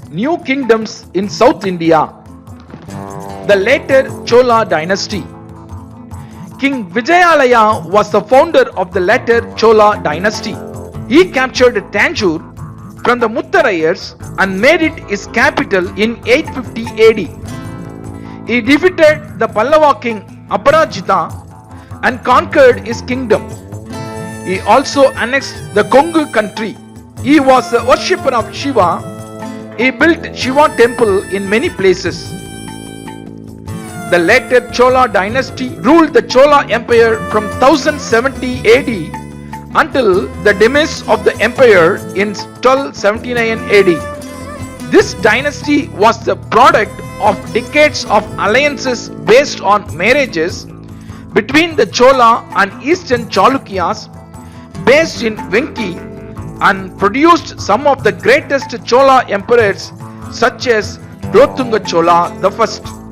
new kingdoms in South India. The later Chola dynasty. King Vijayalaya was the founder of the later Chola dynasty. He captured Tanjore from the Muttarayars and made it his capital in 850 AD. He defeated the Pallava king Aparajita and conquered his kingdom. He also annexed the Kongu country. He was a worshipper of Shiva. He built Shiva temple in many places. The later Chola dynasty ruled the Chola Empire from 1070 AD until the demise of the empire in 1279 AD. This dynasty was the product of decades of alliances based on marriages between the Chola and Eastern Chalukyas based in Venki and produced some of the greatest Chola emperors such as Kulothunga Chola I.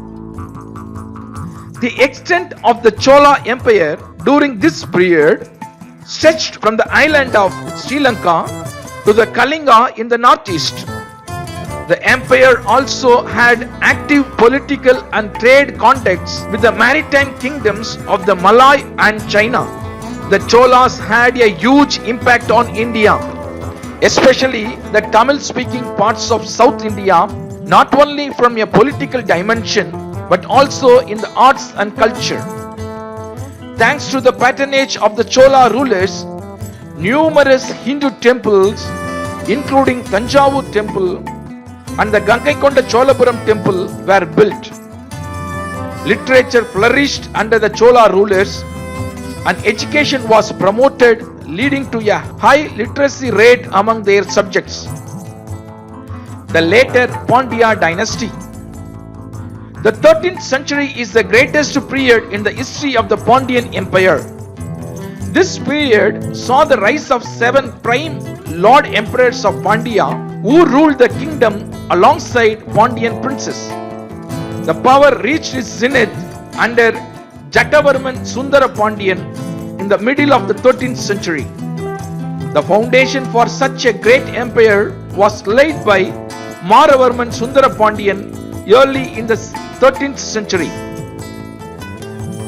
The extent of the Chola Empire during this period stretched from the island of Sri Lanka to the Kalinga in the northeast. The empire also had active political and trade contacts with the maritime kingdoms of the Malay and China. The Cholas had a huge impact on India, especially the Tamil-speaking parts of South India, not only from a political dimension but also in the arts and culture. Thanks to the patronage of the Chola rulers, numerous Hindu temples, including Tanjavur temple and the Gangaikonda Cholapuram temple, were built. Literature flourished under the Chola rulers and education was promoted, leading to a high literacy rate among their subjects. The later Pandya dynasty. The 13th century is the greatest period in the history of the Pandyan Empire. This period saw the rise of 7 prime Lord Emperors of Pandya who ruled the kingdom alongside Pandyan princes. The power reached its zenith under Jatavarman Sundara Pandyan in the middle of the 13th century. The foundation for such a great empire was laid by Maravarman Sundara Pandyan early in the 13th century.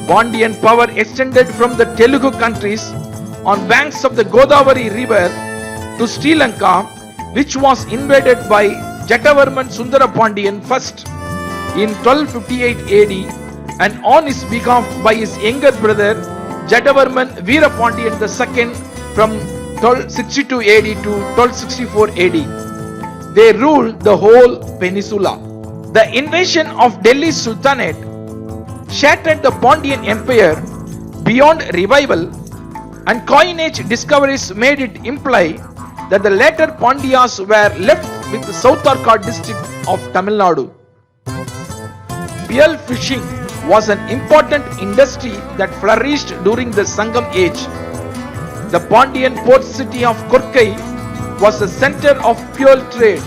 Pandyan power extended from the Telugu countries on banks of the Godavari river to Sri Lanka, which was invaded by Jatavarman Sundara Pandyan first in 1258 AD and on his behalf by his younger brother Jatavarman Veerapandyan II from 1262 AD to 1264 AD. They ruled the whole peninsula. The invasion of Delhi Sultanate shattered the Pandyan Empire beyond revival, and coinage discoveries made it imply that the later Pandyas were left with the South Arcot district of Tamil Nadu. Pearl fishing was an important industry that flourished during the Sangam age. The Pandyan port city of Korkai was the center of pearl trade.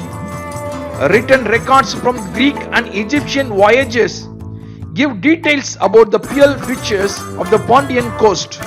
Written records from Greek and Egyptian voyages give details about the pearl fisheries of the Pandyan coast.